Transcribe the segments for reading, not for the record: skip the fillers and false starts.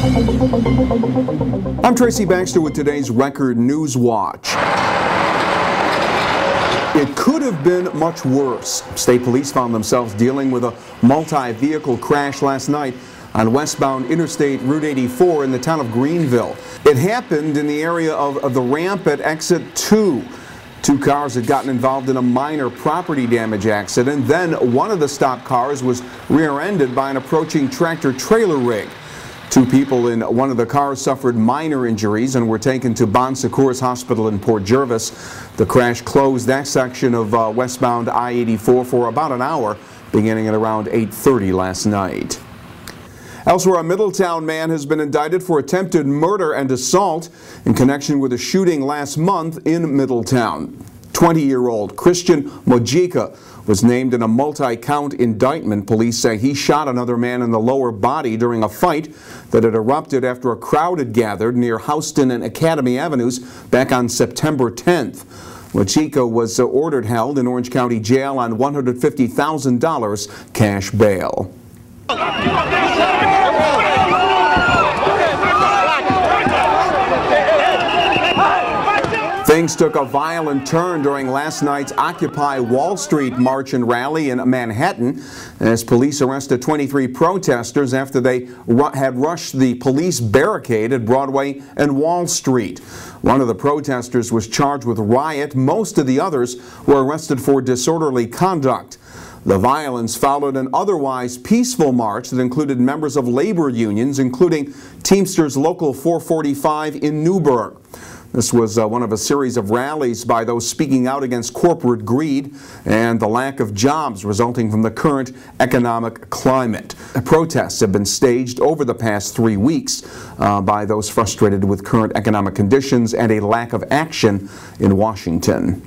I'm Tracy Baxter with today's Record Newswatch. It could have been much worse. State police found themselves dealing with a multi-vehicle crash last night on westbound Interstate Route 84 in the town of Greenville. It happened in the area of the ramp at exit 2. Two cars had gotten involved in a minor property damage accident. Then one of the stopped cars was rear-ended by an approaching tractor-trailer rig. Two people in one of the cars suffered minor injuries and were taken to Bon Secours Hospital in Port Jervis. The crash closed that section of westbound I-84 for about an hour, beginning at around 8:30 last night. Elsewhere, a Middletown man has been indicted for attempted murder and assault in connection with a shooting last month in Middletown. 20-year-old Christian Mojica was named in a multi-count indictment. Police say he shot another man in the lower body during a fight that had erupted after a crowd had gathered near Houston and Academy Avenues back on September 10th. Mojica was ordered held in Orange County Jail on $150,000 cash bail. Things took a violent turn during last night's Occupy Wall Street march and rally in Manhattan as police arrested 23 protesters after they had rushed the police barricade at Broadway and Wall Street. One of the protesters was charged with riot. Most of the others were arrested for disorderly conduct. The violence followed an otherwise peaceful march that included members of labor unions, including Teamsters Local 445 in Newburgh. This was one of a series of rallies by those speaking out against corporate greed and the lack of jobs resulting from the current economic climate. Protests have been staged over the past 3 weeks by those frustrated with current economic conditions and a lack of action in Washington.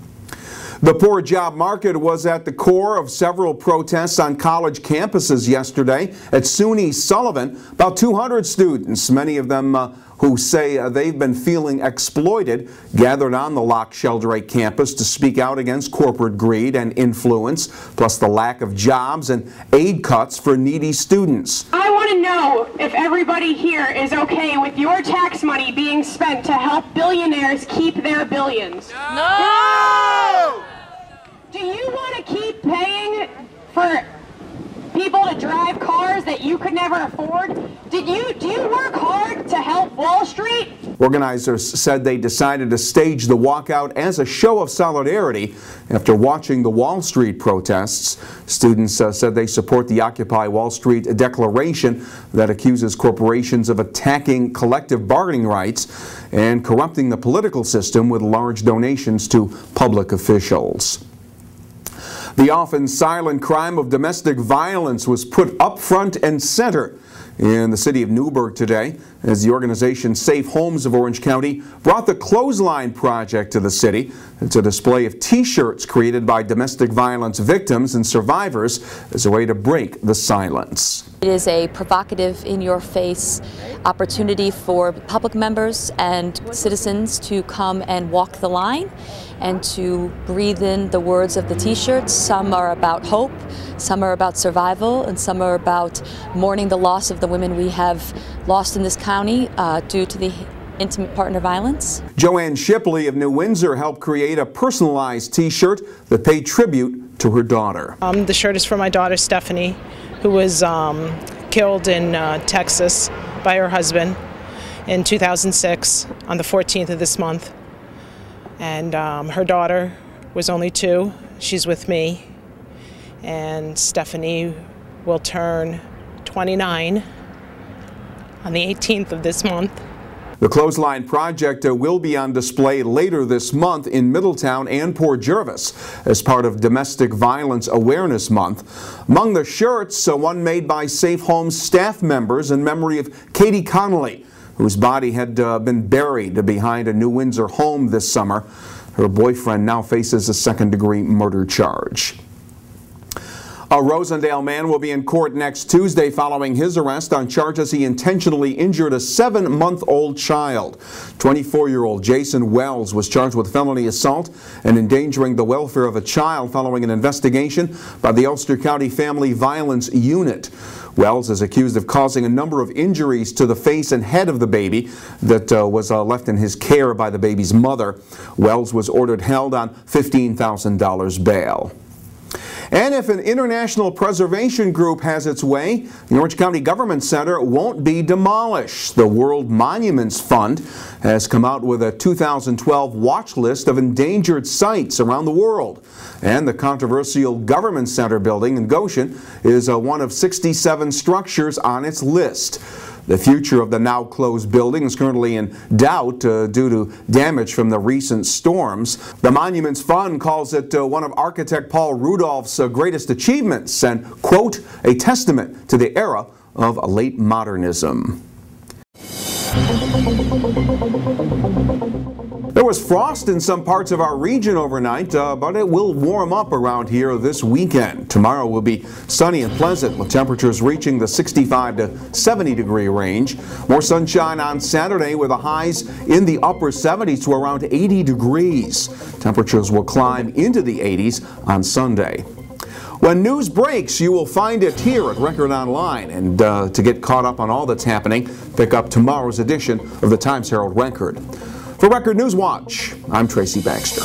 The poor job market was at the core of several protests on college campuses yesterday. At SUNY Sullivan, about 200 students, many of them who say they've been feeling exploited, gathered on the Loch Sheldrake campus to speak out against corporate greed and influence, plus the lack of jobs and aid cuts for needy students. I want to know if everybody here is okay with your tax money being spent to help billionaires keep their billions. No! Do you want to keep paying for people to drive cars that you could never afford? Do you work hard to help Wall Street? Organizers said they decided to stage the walkout as a show of solidarity after watching the Wall Street protests. Students said they support the Occupy Wall Street declaration that accuses corporations of attacking collective bargaining rights and corrupting the political system with large donations to public officials. The often silent crime of domestic violence was put up front and center in the city of Newburgh today as the organization Safe Homes of Orange County brought the Clothesline Project to the city. It's a display of t-shirts created by domestic violence victims and survivors as a way to break the silence. It is a provocative, in-your-face opportunity for public members and citizens to come and walk the line and to breathe in the words of the t-shirts. Some are about hope, some are about survival, and some are about mourning the loss of the women we have lost in this county due to the intimate partner violence. Joanne Shipley of New Windsor helped create a personalized t-shirt that paid tribute to her daughter. The shirt is for my daughter Stephanie, who was killed in Texas by her husband in 2006 on the 14th of this month. And her daughter was only 2. She's with me. And Stephanie will turn 29 on the 18th of this month. The Clothesline Project will be on display later this month in Middletown and Port Jervis as part of Domestic Violence Awareness Month. Among the shirts, one made by Safe Homes staff members in memory of Katie Connolly, whose body had been buried behind a New Windsor home this summer. Her boyfriend now faces a second-degree murder charge. A Rosendale man will be in court next Tuesday following his arrest on charges he intentionally injured a 7-month-old child. 24-year-old Jason Wells was charged with felony assault and endangering the welfare of a child following an investigation by the Ulster County Family Violence Unit. Wells is accused of causing a number of injuries to the face and head of the baby that was left in his care by the baby's mother. Wells was ordered held on $15,000 bail. And if an international preservation group has its way, the Orange County Government Center won't be demolished. The World Monuments Fund has come out with a 2012 watch list of endangered sites around the world. And the controversial Government Center building in Goshen is one of 67 structures on its list. The future of the now closed building is currently in doubt due to damage from the recent storms. The Monuments Fund calls it one of architect Paul Rudolph's greatest achievements and, quote, a testament to the era of late modernism. There was frost in some parts of our region overnight, but it will warm up around here this weekend. Tomorrow will be sunny and pleasant with temperatures reaching the 65 to 70 degree range. More sunshine on Saturday with the highs in the upper 70s to around 80 degrees. Temperatures will climb into the 80s on Sunday. When news breaks, you will find it here at Record Online. And to get caught up on all that's happening, pick up tomorrow's edition of the Times-Herald Record. For Record Newswatch, I'm Tracy Baxter.